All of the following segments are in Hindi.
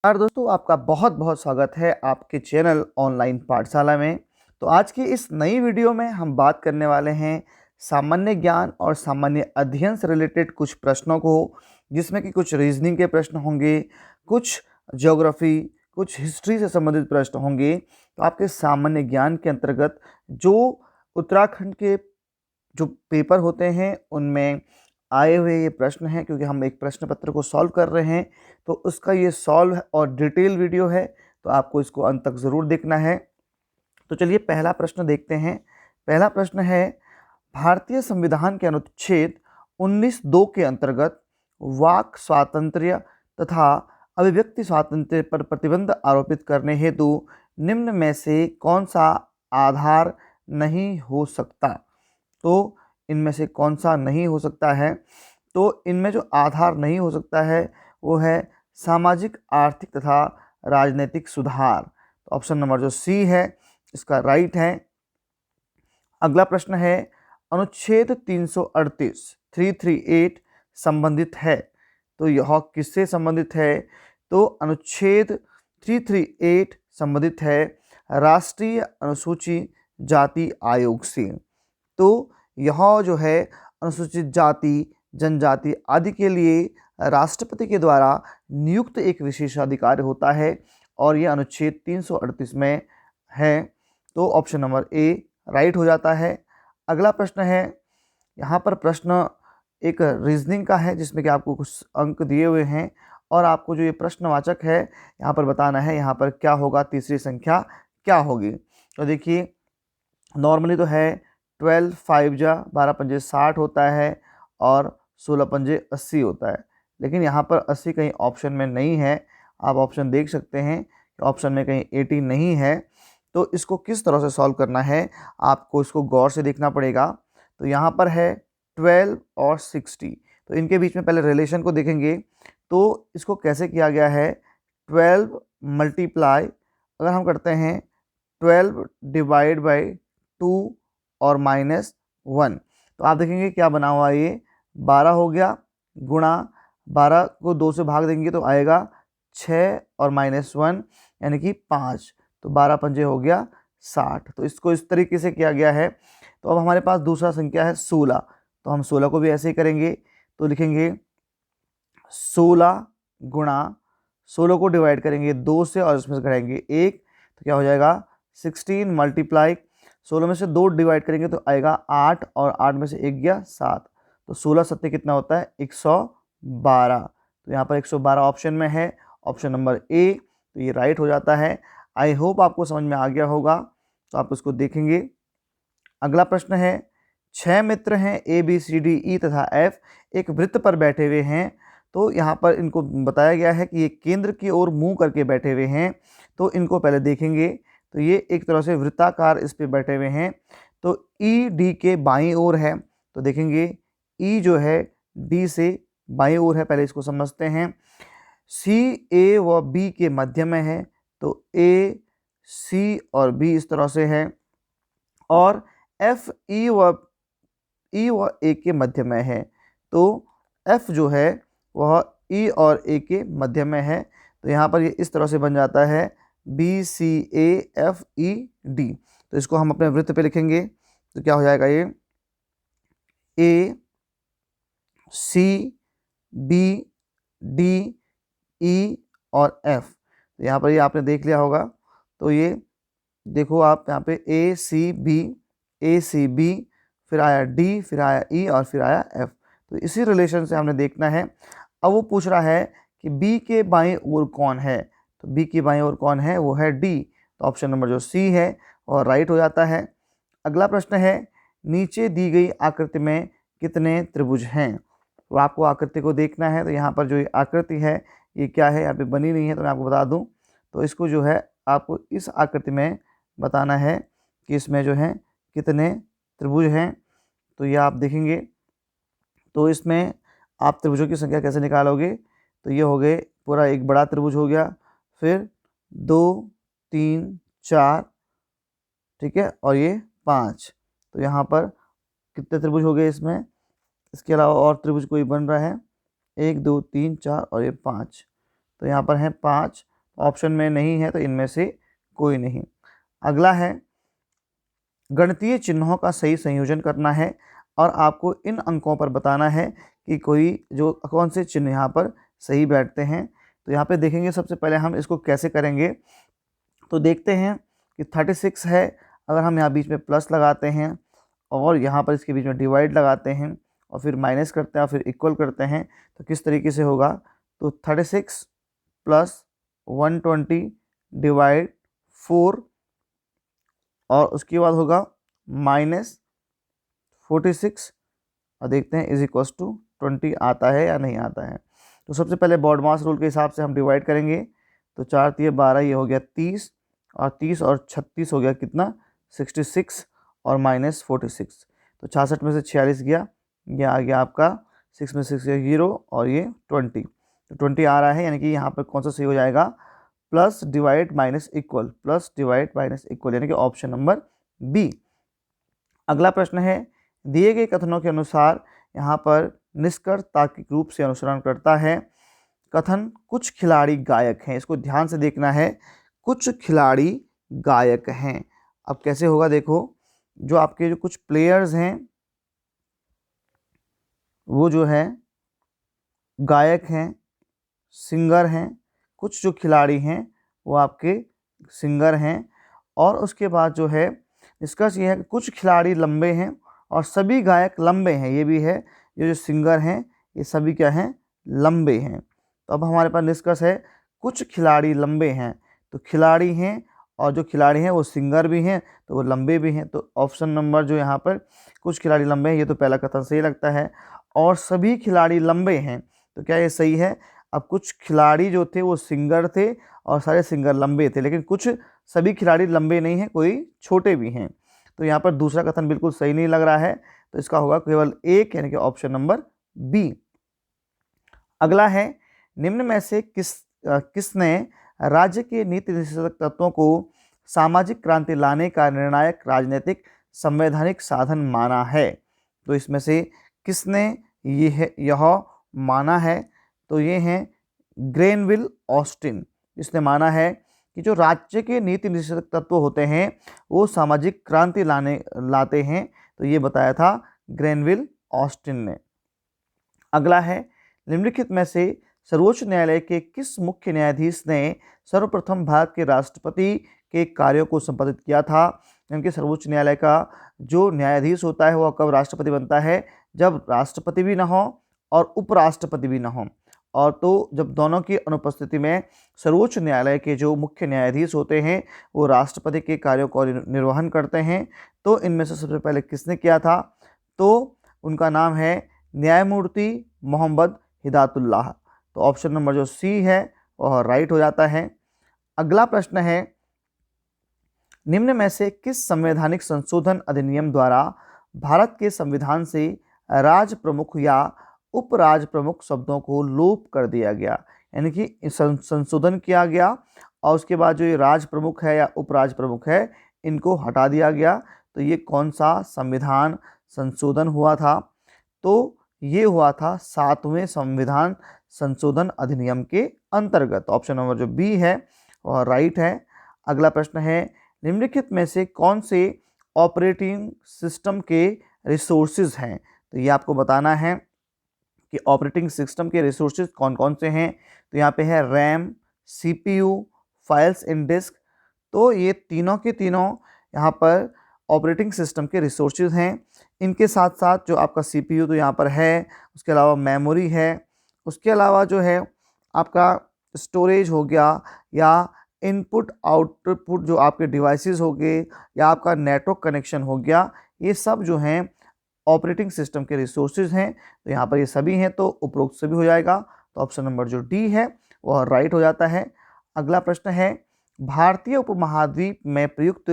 नमस्कार दोस्तों, आपका बहुत बहुत स्वागत है आपके चैनल ऑनलाइन पाठशाला में। तो आज की इस नई वीडियो में हम बात करने वाले हैं सामान्य ज्ञान और सामान्य अध्ययन से रिलेटेड कुछ प्रश्नों को, जिसमें कि कुछ रीजनिंग के प्रश्न होंगे, कुछ ज्योग्राफी, कुछ हिस्ट्री से संबंधित प्रश्न होंगे। तो आपके सामान्य ज्ञान के अंतर्गत जो उत्तराखंड के जो पेपर होते हैं उनमें आए हुए ये प्रश्न हैं, क्योंकि हम एक प्रश्न पत्र को सॉल्व कर रहे हैं। तो उसका ये सॉल्व और डिटेल वीडियो है, तो आपको इसको अंत तक ज़रूर देखना है। तो चलिए पहला प्रश्न देखते हैं। पहला प्रश्न है, भारतीय संविधान के अनुच्छेद 19(2) के अंतर्गत वाक स्वातंत्र्य तथा अभिव्यक्ति स्वातंत्र्य पर प्रतिबंध आरोपित करने हेतु निम्न में से कौन सा आधार नहीं हो सकता। तो इनमें से कौन सा नहीं हो सकता है? तो इनमें जो आधार नहीं हो सकता है वो है सामाजिक, आर्थिक तथा राजनीतिक सुधार। तो ऑप्शन नंबर जो सी है इसका राइट है। अगला प्रश्न है, अनुच्छेद 338 संबंधित है। तो यह किससे संबंधित है? तो अनुच्छेद 338 संबंधित है राष्ट्रीय अनुसूचित जाति आयोग से। तो यह जो है अनुसूचित जाति, जनजाति आदि के लिए राष्ट्रपति के द्वारा नियुक्त एक विशेषाधिकार होता है, और यह अनुच्छेद 338 में है। तो ऑप्शन नंबर ए राइट हो जाता है। अगला प्रश्न है, यहाँ पर प्रश्न एक रीजनिंग का है, जिसमें कि आपको कुछ अंक दिए हुए हैं और आपको जो ये प्रश्नवाचक है यहाँ पर बताना है यहाँ पर क्या होगा, तीसरी संख्या क्या होगी। तो देखिए, नॉर्मली तो है 12 5 जा 12 पंजे 60 होता है और 16 पंजे 80 होता है, लेकिन यहाँ पर 80 कहीं ऑप्शन में नहीं है। आप ऑप्शन देख सकते हैं कि ऑप्शन में कहीं 18 नहीं है। तो इसको किस तरह से सॉल्व करना है, आपको इसको गौर से देखना पड़ेगा। तो यहाँ पर है 12 और 60, तो इनके बीच में पहले रिलेशन को देखेंगे। तो इसको कैसे किया गया है, 12 मल्टीप्लाई अगर हम करते हैं 12 डिवाइड बाई 2 और -1, तो आप देखेंगे क्या बना हुआ, ये 12 हो गया, गुणा 12 को 2 से भाग देंगे तो आएगा 6 और -1 यानी कि 5, तो 12 पंजे हो गया 60। तो इसको इस तरीके से किया गया है। तो अब हमारे पास दूसरा संख्या है 16, तो हम 16 को भी ऐसे ही करेंगे। तो लिखेंगे 16 गुणा 16 को डिवाइड करेंगे 2 से और इसमें से घटाएंगे 1, तो क्या हो जाएगा 16 मल्टीप्लाई 16 में से 2 डिवाइड करेंगे तो आएगा 8 और 8 में से 1 गया 7, तो 16 सत्ते कितना होता है 112। तो यहाँ पर 112 ऑप्शन में है, ऑप्शन नंबर ए, तो ये राइट हो जाता है। आई होप आपको समझ में आ गया होगा। तो आप इसको देखेंगे। अगला प्रश्न है, 6 मित्र हैं A B C D E तथा एफ एक वृत्त पर बैठे हुए हैं। तो यहाँ पर इनको बताया गया है कि ये केंद्र की ओर मुंह करके बैठे हुए हैं। तो इनको पहले देखेंगे। तो ये एक तरह से वृत्ताकार इस पे बैठे हुए हैं। तो ई डी के बाईं ओर है, तो देखेंगे ई जो है डी से बाईं ओर है, पहले इसको समझते हैं। सी ए व बी के मध्य में है, तो ए सी और बी इस तरह से है, और एफ ई व ए के मध्य में है। तो एफ जो है वह ई और ए के मध्य में है। तो यहाँ पर ये इस तरह से बन जाता है B C A F E D. तो इसको हम अपने वृत्त पे लिखेंगे, तो क्या हो जाएगा, ये ए सी बी डी ई और एफ। तो यहाँ पर ये आपने देख लिया होगा। तो ये देखो आप यहाँ पे ए सी बी, फिर आया डी, फिर आया ई और फिर आया एफ। तो इसी रिलेशन से हमने देखना है। अब वो पूछ रहा है कि बी के बाईं ओर कौन है। तो बी की बाईं ओर कौन है, वो है डी। तो ऑप्शन नंबर जो सी है और राइट हो जाता है। अगला प्रश्न है, नीचे दी गई आकृति में कितने त्रिभुज हैं। तो आपको आकृति को देखना है। तो यहाँ पर जो आकृति है ये क्या है, यहाँ पे बनी नहीं है, तो मैं आपको बता दूँ। तो इसको जो है आपको इस आकृति में बताना है कि इसमें जो है कितने त्रिभुज हैं। तो ये आप देखेंगे। तो इसमें आप त्रिभुजों की संख्या कैसे निकालोगे, तो ये हो गए, पूरा एक बड़ा त्रिभुज हो गया, फिर 2 3 4, ठीक है, और ये 5। तो यहाँ पर कितने त्रिभुज हो गए इसमें। इसके अलावा और त्रिभुज कोई बन रहा है, 1 2 3 4 और ये 5। तो यहाँ पर है 5। ऑप्शन में नहीं है तो इनमें से कोई नहीं। अगला है गणितीय चिन्हों का सही संयोजन करना है और आपको इन अंकों पर बताना है कि कौन से चिन्ह यहाँ पर सही बैठते हैं। तो यहाँ पे देखेंगे सबसे पहले हम इसको कैसे करेंगे। तो देखते हैं कि 36 है, अगर हम यहाँ बीच में प्लस लगाते हैं और यहाँ पर इसके बीच में डिवाइड लगाते हैं और फिर माइनस करते हैं और फिर इक्वल करते हैं तो किस तरीके से होगा। तो 36 प्लस 120 डिवाइड 4 और उसके बाद होगा -46 और देखते हैं इज इक्वस टू 20 आता है या नहीं आता है। तो सबसे पहले बॉडमास रूल के हिसाब से हम डिवाइड करेंगे। तो 4 × 12 ये हो गया 30 और 30 और 36 हो गया कितना 66 और -46। तो 66 में से 46 गया, ये आ गया आपका 6 में 6 0 और ये 20। तो 20 आ रहा है, यानी कि यहाँ पर कौन सा सही हो जाएगा plus divide minus equal, plus divide minus equal, यानी कि ऑप्शन नंबर बी। अगला प्रश्न है दिए गए कथनों के अनुसार यहाँ पर निष्कर्ष तार्किक रूप से अनुसरण करता है। कथन कुछ खिलाड़ी गायक हैं, इसको ध्यान से देखना है, कुछ खिलाड़ी गायक हैं। अब कैसे होगा देखो, जो आपके जो कुछ प्लेयर्स हैं वो जो है गायक हैं, सिंगर हैं, कुछ जो खिलाड़ी हैं वो आपके सिंगर हैं। और उसके बाद जो है निष्कर्ष ये है कि कुछ खिलाड़ी लंबे हैं और सभी गायक लंबे हैं, ये भी है, ये जो सिंगर हैं ये सभी क्या हैं लंबे हैं। तो अब हमारे पास निष्कर्ष है कुछ खिलाड़ी लंबे हैं, तो खिलाड़ी हैं और जो खिलाड़ी हैं वो सिंगर भी हैं तो वो लंबे भी हैं। तो ऑप्शन नंबर जो यहाँ पर कुछ खिलाड़ी लंबे हैं, ये तो पहला कथन सही लगता है। और सभी खिलाड़ी लंबे हैं, तो क्या ये सही है। अब कुछ खिलाड़ी जो थे वो सिंगर थे और सारे सिंगर लंबे थे, लेकिन कुछ सभी खिलाड़ी लंबे नहीं हैं, कोई छोटे भी हैं। तो यहाँ पर दूसरा कथन बिल्कुल सही नहीं लग रहा है, तो इसका होगा केवल एक, यानी कि ऑप्शन नंबर बी। अगला है निम्न में से किसने राज्य के नीति निषेधक तत्वों को सामाजिक क्रांति लाने का निर्णायक राजनीतिक संवैधानिक साधन माना है। तो इसमें से किसने यह माना है, तो ये हैं ग्रेनविल ऑस्टिन। इसने माना है कि जो राज्य के नीति निषेधक तत्व होते हैं वो सामाजिक क्रांति लाते हैं, तो ये बताया था ग्रेनविल ऑस्टिन ने। अगला है निम्नलिखित में से सर्वोच्च न्यायालय के किस मुख्य न्यायाधीश ने सर्वप्रथम भारत के राष्ट्रपति के कार्यों को संपादित किया था। क्योंकि सर्वोच्च न्यायालय का जो न्यायाधीश होता है वह कब राष्ट्रपति बनता है, जब राष्ट्रपति भी ना हो और उपराष्ट्रपति भी ना हो, और तो जब दोनों की अनुपस्थिति में सर्वोच्च न्यायालय के जो मुख्य न्यायाधीश होते हैं वो राष्ट्रपति के कार्यों को निर्वहन करते हैं। तो इनमें से सबसे पहले किसने किया था, तो उनका नाम है न्यायमूर्ति मोहम्मद हिदायतुल्लाह। तो ऑप्शन नंबर जो सी है वह राइट हो जाता है। अगला प्रश्न है निम्न में से किस संवैधानिक संशोधन अधिनियम द्वारा भारत के संविधान से राज प्रमुख या उपराज प्रमुख शब्दों को लोप कर दिया गया, यानी कि संशोधन किया गया और उसके बाद जो ये राज प्रमुख है या उपराज प्रमुख है इनको हटा दिया गया। तो ये कौन सा संविधान संशोधन हुआ था, तो ये हुआ था 7वें संविधान संशोधन अधिनियम के अंतर्गत। ऑप्शन नंबर जो बी है वह राइट है। अगला प्रश्न है निम्नलिखित में से कौन से ऑपरेटिंग सिस्टम के रिसोर्सेज हैं। तो ये आपको बताना है कि ऑपरेटिंग सिस्टम के रिसोर्सेज कौन कौन से हैं। तो यहाँ पे है RAM, CPU, files in disk. तो ये तीनों के तीनों यहाँ पर ऑपरेटिंग सिस्टम के रिसोर्सेज हैं। इनके साथ साथ जो आपका सीपीयू तो यहाँ पर है, उसके अलावा मेमोरी है, उसके अलावा जो है आपका स्टोरेज हो गया या इनपुट आउटपुट जो आपके डिवाइसेस हो गए या आपका नेटवर्क कनेक्शन हो गया, ये सब जो हैं ऑपरेटिंग सिस्टम के रिसोर्सेज हैं। तो यहाँ पर ये सभी हैं तो उपरोक्त सभी हो जाएगा। तो ऑप्शन नंबर जो डी है वह राइट हो जाता है। अगला प्रश्न है भारतीय उपमहाद्वीप में प्रयुक्त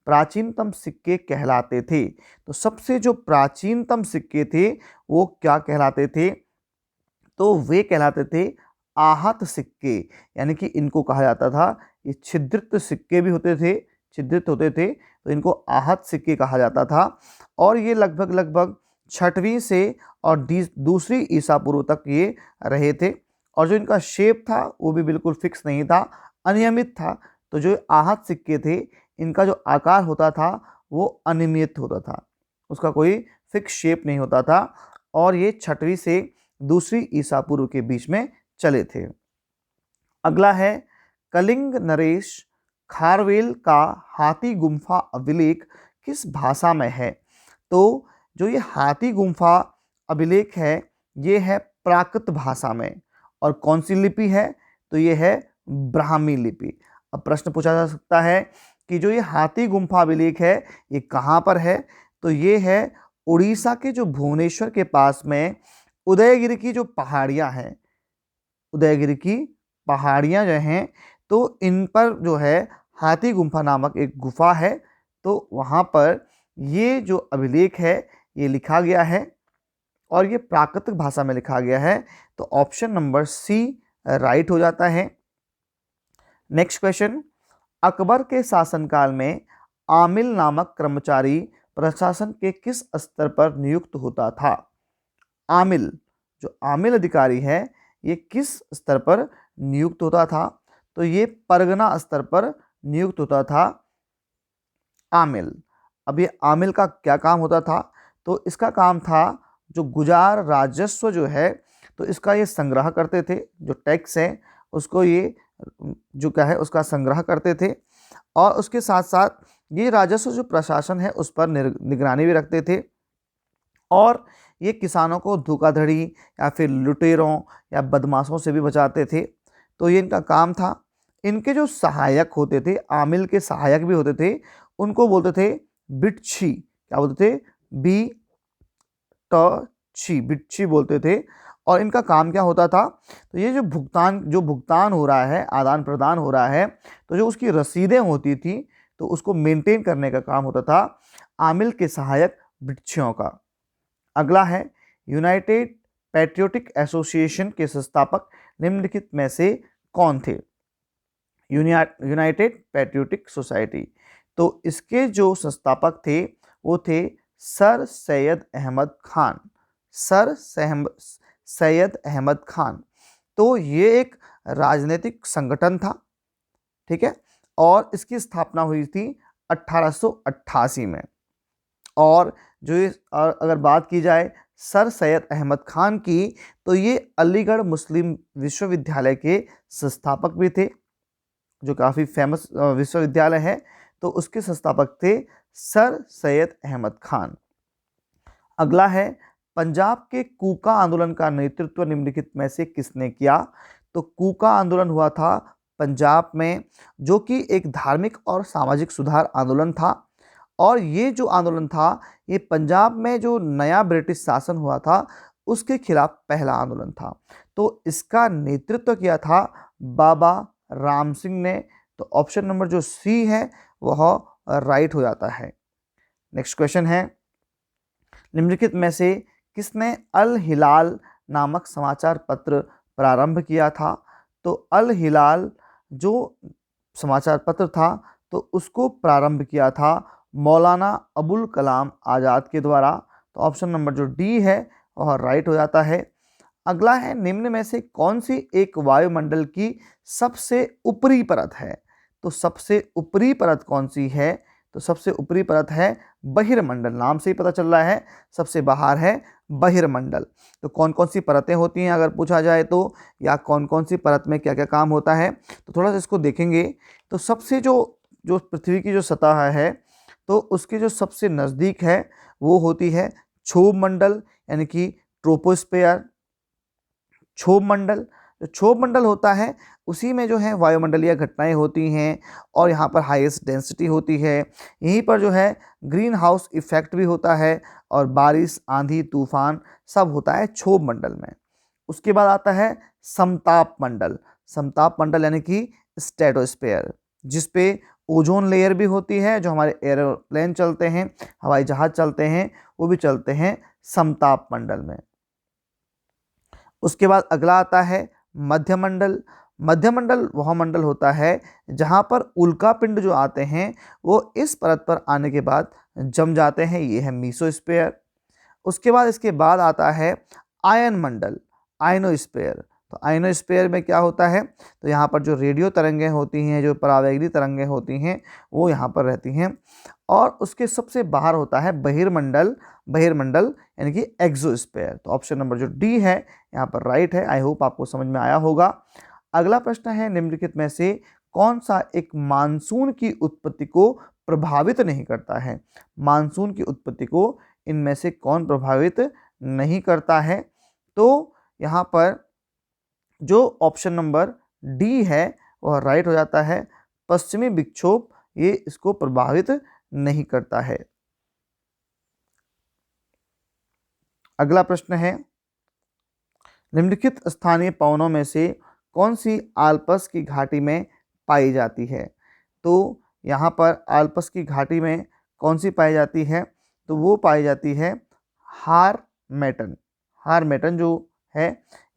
प्राचीनतम सिक्के कहलाते थे। तो सबसे जो प्राचीनतम सिक्के थे वो क्या कहलाते थे, तो वे कहलाते थे आहत सिक्के, यानी कि इनको कहा जाता था, ये छिद्रित सिक्के भी होते थे, छिद्रित होते थे, तो इनको आहत सिक्के कहा जाता था। और ये लगभग 6वीं से और दूसरी ईसा पूर्व तक ये रहे थे। और जो इनका शेप था वो भी बिल्कुल फिक्स नहीं था, अनियमित था। तो जो आहत सिक्के थे इनका जो आकार होता था वो अनियमित होता था, उसका कोई फिक्स शेप नहीं होता था, और ये 6वीं से दूसरी ईसा पूर्व के बीच में चले थे। अगला है कलिंग नरेश खारवेल का हाथी गुम्फा अभिलेख किस भाषा में है? तो जो ये हाथी गुम्फा अभिलेख है ये है प्राकृत भाषा में, और कौन सी लिपि है? तो ये है ब्राह्मी लिपि। अब प्रश्न पूछा जा सकता है कि जो ये हाथी गुम्फा अभिलेख है ये कहाँ पर है? तो ये है उड़ीसा के जो भुवनेश्वर के पास में उदयगिरी की जो पहाड़ियाँ हैं, उदयगिरी की पहाड़ियाँ जो हैं, तो इन पर जो है हाथी गुम्फा नामक एक गुफा है। तो वहाँ पर ये जो अभिलेख है ये लिखा गया है, और ये प्राकृतिक भाषा में लिखा गया है। तो ऑप्शन नंबर सी राइट हो जाता है। नेक्स्ट क्वेश्चन, अकबर के शासनकाल में आमिल नामक कर्मचारी प्रशासन के किस स्तर पर नियुक्त होता था? आमिल, जो आमिल अधिकारी है ये किस स्तर पर नियुक्त होता था? तो ये परगना स्तर पर नियुक्त होता था आमिल। अब ये आमिल का क्या काम होता था? तो इसका काम था जो गुजार राजस्व जो है तो इसका ये संग्रह करते थे, जो टैक्स है उसको ये जो क्या है उसका संग्रह करते थे, और उसके साथ साथ ये राजस्व जो प्रशासन है उस पर निगरानी भी रखते थे, और ये किसानों को धोखाधड़ी या फिर लुटेरों या बदमाशों से भी बचाते थे। तो ये इनका काम था। इनके जो सहायक होते थे, आमिल के सहायक भी होते थे, उनको बोलते थे बिच्छी। क्या बोलते थे? बी ट छी, बिच्छी बोलते थे। और इनका काम क्या होता था? तो ये जो भुगतान हो रहा है, आदान प्रदान हो रहा है, तो जो उसकी रसीदें होती थी तो उसको मेंटेन करने का काम होता था आमिल के सहायक बिच्छियों का। अगला है यूनाइटेड पैट्रियोटिक एसोसिएशन के संस्थापक निम्नलिखित में से कौन थे? यूनाइटेड पैट्रियोटिक सोसाइटी, तो इसके जो संस्थापक थे वो थे सर सैयद अहमद खान। सैयद अहमद खान। तो ये एक राजनीतिक संगठन था, ठीक है, और इसकी स्थापना हुई थी 1888 में। और जो ये अगर बात की जाए सर सैयद अहमद खान की, तो ये अलीगढ़ मुस्लिम विश्वविद्यालय के संस्थापक भी थे, जो काफ़ी फेमस विश्वविद्यालय है। तो उसके संस्थापक थे सर सैयद अहमद खान। अगला है पंजाब के कूका आंदोलन का नेतृत्व निम्नलिखित में से किसने किया? तो कूका आंदोलन हुआ था पंजाब में, जो कि एक धार्मिक और सामाजिक सुधार आंदोलन था, और ये जो आंदोलन था ये पंजाब में जो नया ब्रिटिश शासन हुआ था उसके खिलाफ पहला आंदोलन था। तो इसका नेतृत्व किया था बाबा राम सिंह ने। तो ऑप्शन नंबर जो सी है वह राइट हो जाता है। नेक्स्ट क्वेश्चन है, निम्नलिखित में से किसने अल हिलाल नामक समाचार पत्र प्रारंभ किया था? तो अल हिलाल जो समाचार पत्र था तो उसको प्रारंभ किया था मौलाना अबुल कलाम आज़ाद के द्वारा। तो ऑप्शन नंबर जो डी है वह राइट हो जाता है। अगला है, निम्न में से कौन सी एक वायुमंडल की सबसे ऊपरी परत है? तो सबसे ऊपरी परत कौन सी है? तो सबसे ऊपरी परत है बहिर्मंडल। नाम से ही पता चल रहा है सबसे बाहर है बहिर्मंडल। तो कौन कौन सी परतें होती हैं अगर पूछा जाए तो, या कौन कौन सी परत में क्या क्या काम होता है, तो थोड़ा सा इसको देखेंगे। तो सबसे जो पृथ्वी की जो सतह है तो उसके जो सबसे नज़दीक है वो होती है क्षोभ मंडल, यानी कि ट्रोपोस्फेयर। क्षोभ मंडल, जो क्षोभ मंडल होता है उसी में जो है वायुमंडलीय घटनाएं होती हैं, और यहाँ पर हाईएस्ट डेंसिटी होती है। यहीं पर जो है ग्रीन हाउस इफेक्ट भी होता है, और बारिश, आंधी, तूफान सब होता है क्षोभ मंडल में। उसके बाद आता है समताप मंडल। समताप मंडल यानी कि स्ट्रेटोस्फेयर, जिस पे ओजोन लेयर भी होती है। जो हमारे एरोप्लेन चलते हैं, हवाई जहाज चलते हैं, वो भी चलते हैं समताप मंडल में। उसके बाद अगला आता है मध्यमंडल। मध्यमंडल वह मंडल होता है जहाँ पर उल्कापिंड जो आते हैं वो इस परत पर आने के बाद जम जाते हैं, ये है मीसोस्फेयर। उसके बाद इसके बाद आता है आयन मंडल, आयनोस्फेयर। तो आयनोस्फीयर में क्या होता है, तो यहाँ पर जो रेडियो तरंगें होती हैं, जो परावैगनी तरंगें होती हैं, वो यहाँ पर रहती हैं। और उसके सबसे बाहर होता है बहिर्मंडल, बहिर्मंडल यानी कि एक्सोस्फीयर। तो ऑप्शन नंबर जो डी है यहाँ पर राइट है। आई होप आपको समझ में आया होगा। अगला प्रश्न है, निम्नलिखित में से कौन सा एक मानसून की उत्पत्ति को प्रभावित नहीं करता है? मानसून की उत्पत्ति को इनमें से कौन प्रभावित नहीं करता है? तो यहाँ पर जो ऑप्शन नंबर डी है वह राइट हो जाता है। पश्चिमी विक्षोभ ये इसको प्रभावित नहीं करता है। अगला प्रश्न है, निम्नलिखित स्थानीय पवनों में से कौन सी आल्प्स की घाटी में पाई जाती है? तो यहाँ पर आल्प्स की घाटी में कौन सी पाई जाती है? तो वो पाई जाती है हारमेटन। हारमेटन जो है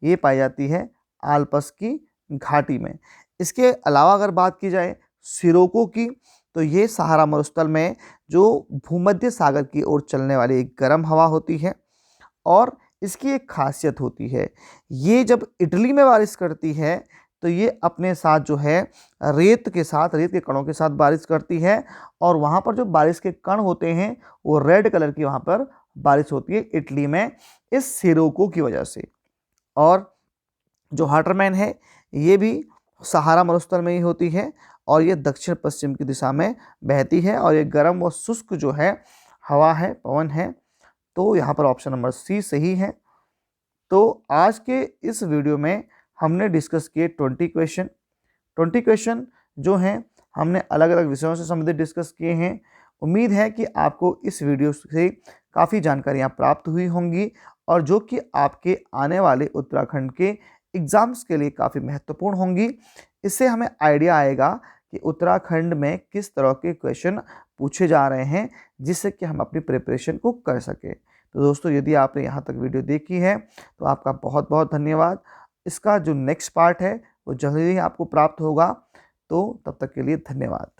ये पाई जाती है आल्प्स की घाटी में। इसके अलावा अगर बात की जाए सिरोको की, तो ये सहारा मरुस्थल में जो भूमध्य सागर की ओर चलने वाली एक गर्म हवा होती है और इसकी एक खासियत होती है, ये जब इटली में बारिश करती है तो ये अपने साथ जो है रेत के कणों के साथ बारिश करती है और वहाँ पर जो बारिश के कण होते हैं वो रेड कलर की वहाँ पर बारिश होती है इटली में, इस सिरोको की वजह से। और जो हाटरमैन है ये भी सहारा मरुस्थल में ही होती है और ये दक्षिण पश्चिम की दिशा में बहती है और ये गर्म व शुष्क जो है हवा है, पवन है। तो यहाँ पर ऑप्शन नंबर सी सही है। तो आज के इस वीडियो में हमने डिस्कस किए 20 क्वेश्चन जो हैं हमने अलग अलग विषयों से संबंधित डिस्कस किए हैं। उम्मीद है कि आपको इस वीडियो से काफ़ी जानकारियाँ प्राप्त हुई होंगी और जो कि आपके आने वाले उत्तराखंड के एग्ज़ाम्स के लिए काफ़ी महत्वपूर्ण होंगी। इससे हमें आइडिया आएगा कि उत्तराखंड में किस तरह के क्वेश्चन पूछे जा रहे हैं जिससे कि हम अपनी प्रिपरेशन को कर सकें। तो दोस्तों, यदि आपने यहाँ तक वीडियो देखी है तो आपका बहुत बहुत धन्यवाद। इसका जो नेक्स्ट पार्ट है वो जल्दी ही आपको प्राप्त होगा। तो तब तक के लिए धन्यवाद।